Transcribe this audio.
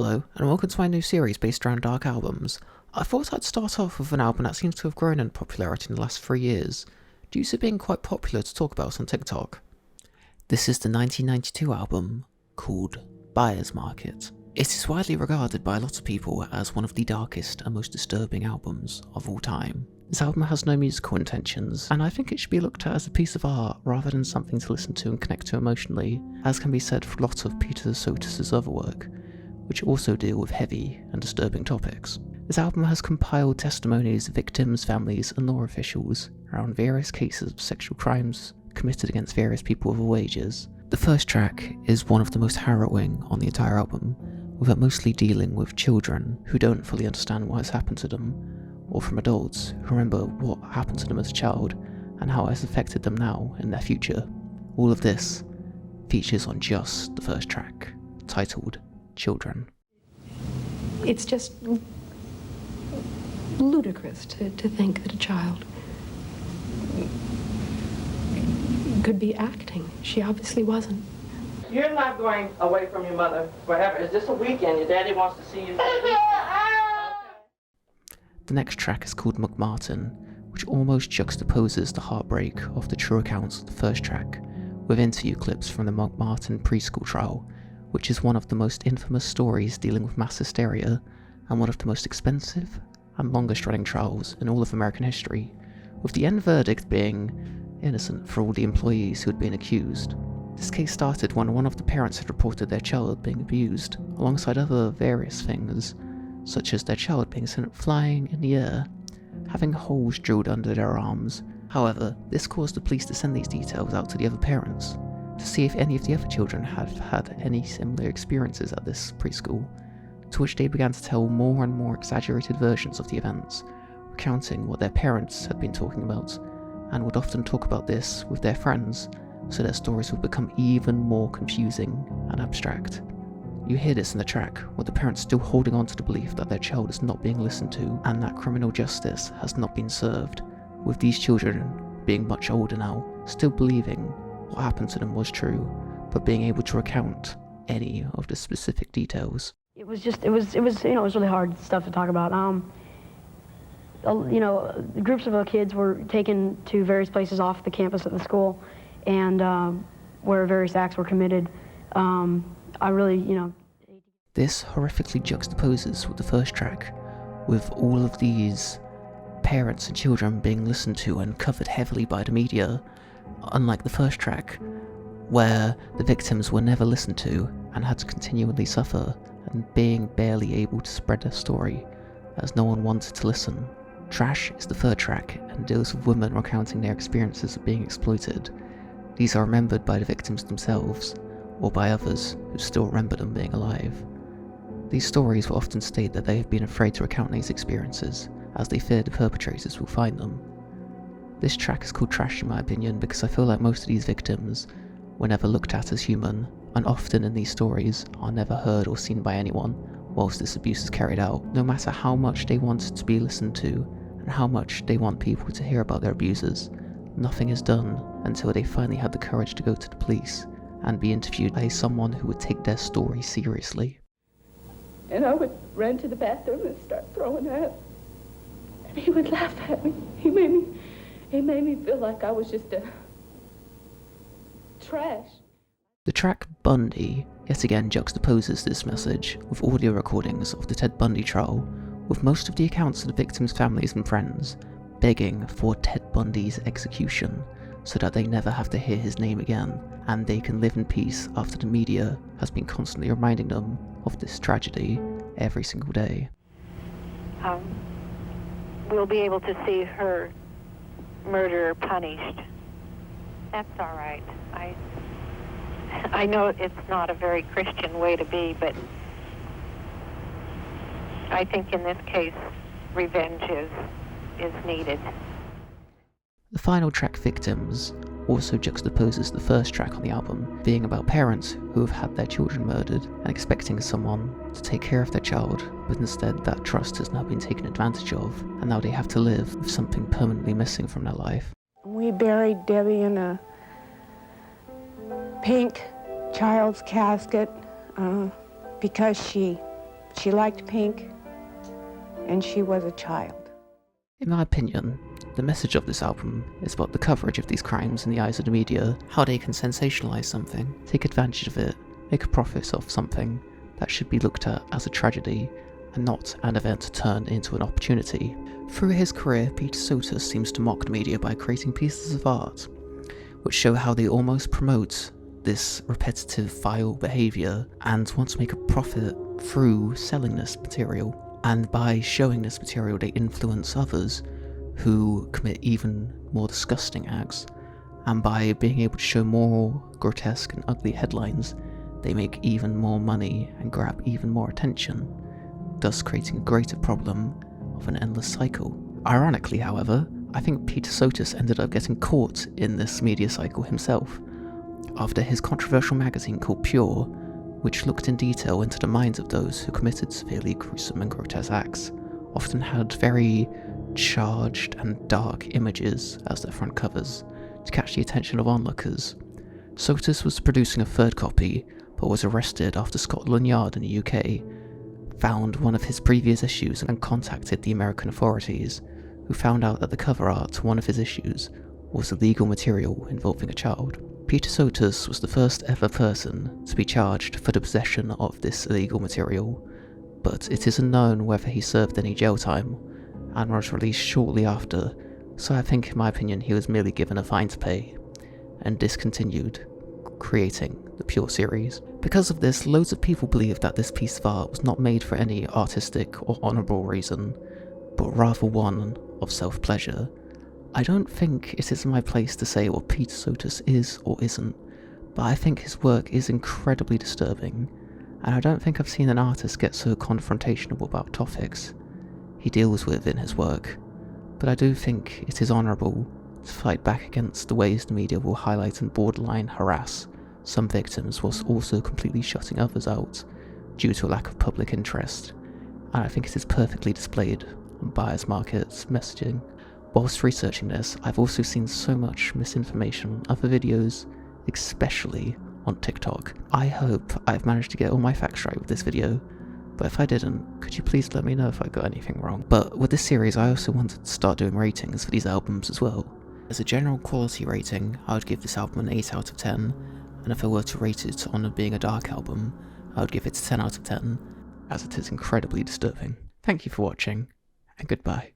Hello, and welcome to my new series based around dark albums. I thought I'd start off with an album that seems to have grown in popularity in the last 3 years, due to being quite popular to talk about on TikTok. This is the 1992 album, called Buyer's Market. It is widely regarded by a lot of people as one of the darkest and most disturbing albums of all time. This album has no musical intentions, and I think it should be looked at as a piece of art rather than something to listen to and connect to emotionally, as can be said for a lot of Peter Sotos' other work, which also deal with heavy and disturbing topics. This album has compiled testimonies of victims, families, and law officials around various cases of sexual crimes committed against various people of all ages. The first track is one of the most harrowing on the entire album, with it mostly dealing with children who don't fully understand what has happened to them, or from adults who remember what happened to them as a child and how it has affected them now in their future. All of this features on just the first track, titled Children. It's just ludicrous to think that a child could be acting. She obviously wasn't. You're not going away from your mother forever. It's just a weekend. Your daddy wants to see you. The next track is called McMartin, which almost juxtaposes the heartbreak of the true accounts of the first track with interview clips from the McMartin preschool trial, which is one of the most infamous stories dealing with mass hysteria and one of the most expensive and longest running trials in all of American history, with the end verdict being innocent for all the employees who had been accused. This case started when one of the parents had reported their child being abused, alongside other various things, such as their child being sent flying in the air, having holes drilled under their arms. However, this caused the police to send these details out to the other parents, to see if any of the other children had had any similar experiences at this preschool, to which they began to tell more and more exaggerated versions of the events, recounting what their parents had been talking about, and would often talk about this with their friends, so their stories would become even more confusing and abstract. You hear this in the track, with the parents still holding on to the belief that their child is not being listened to and that criminal justice has not been served, with these children being much older now, still believing what happened to them was true, but being able to recount any of the specific details. It was really hard stuff to talk about. Groups of kids were taken to various places off the campus of the school, and where various acts were committed. This horrifically juxtaposes with the first track, with all of these parents and children being listened to and covered heavily by the media, unlike the first track, where the victims were never listened to and had to continually suffer and being barely able to spread their story, as no one wanted to listen. Trash is the third track and deals with women recounting their experiences of being exploited. These are remembered by the victims themselves, or by others who still remember them being alive. These stories will often state that they have been afraid to recount these experiences, as they fear the perpetrators will find them. This track is called Trash in my opinion because I feel like most of these victims were never looked at as human, and often in these stories are never heard or seen by anyone whilst this abuse is carried out, no matter how much they wanted to be listened to and how much they want people to hear about their abusers. Nothing is done until they finally had the courage to go to the police and be interviewed by someone who would take their story seriously. And I would run to the bathroom and start throwing up. And he would laugh at me. He made me feel like I was just a trash. The track Bundy yet again juxtaposes this message with audio recordings of the Ted Bundy trial, with most of the accounts of the victims' families and friends begging for Ted Bundy's execution so that they never have to hear his name again and they can live in peace after the media has been constantly reminding them of this tragedy every single day. We'll be able to see her murderer punished. That's all right. I know it's not a very Christian way to be, but I think in this case, revenge is needed. The final track, Victims, also juxtaposes the first track on the album, being about parents who have had their children murdered and expecting someone to take care of their child, but instead that trust has now been taken advantage of, and now they have to live with something permanently missing from their life. We buried Debbie in a pink child's casket because she She liked pink, and she was a child. In my opinion, the message of this album is about the coverage of these crimes in the eyes of the media, how they can sensationalize something, take advantage of it, make a profit of something that should be looked at as a tragedy and not an event turned into an opportunity. Through his career, Peter Sotos seems to mock the media by creating pieces of art which show how they almost promote this repetitive vile behaviour and want to make a profit through selling this material. And by showing this material, they influence others who commit even more disgusting acts. And by being able to show more grotesque and ugly headlines, they make even more money and grab even more attention, thus creating a greater problem of an endless cycle. Ironically, however, I think Peter Sotos ended up getting caught in this media cycle himself, after his controversial magazine called Pure, which looked in detail into the minds of those who committed severely gruesome and grotesque acts, often had very charged and dark images as their front covers to catch the attention of onlookers. Sotos was producing a third copy, but was arrested after Scotland Yard in the UK found one of his previous issues and contacted the American authorities, who found out that the cover art to one of his issues was illegal material involving a child. Peter Sotos was the first ever person to be charged for the possession of this illegal material, but it is unknown whether he served any jail time and was released shortly after, so I think in my opinion he was merely given a fine to pay and discontinued creating the Pure series. Because of this, loads of people believe that this piece of art was not made for any artistic or honourable reason, but rather one of self-pleasure. I don't think it is my place to say what Peter Sotos is or isn't, but I think his work is incredibly disturbing, and I don't think I've seen an artist get so confrontational about topics he deals with in his work, but I do think it is honourable to fight back against the ways the media will highlight and borderline harass some victims whilst also completely shutting others out due to a lack of public interest, and I think it is perfectly displayed on buyer's markets messaging. Whilst researching this, I've also seen so much misinformation on other videos, especially on TikTok. I hope I've managed to get all my facts right with this video, but if I didn't, could you please let me know if I got anything wrong? But with this series, I also wanted to start doing ratings for these albums as well. As a general quality rating, I would give this album an 8 out of 10, and if I were to rate it on it being a dark album, I would give it a 10 out of 10, as it is incredibly disturbing. Thank you for watching, and goodbye.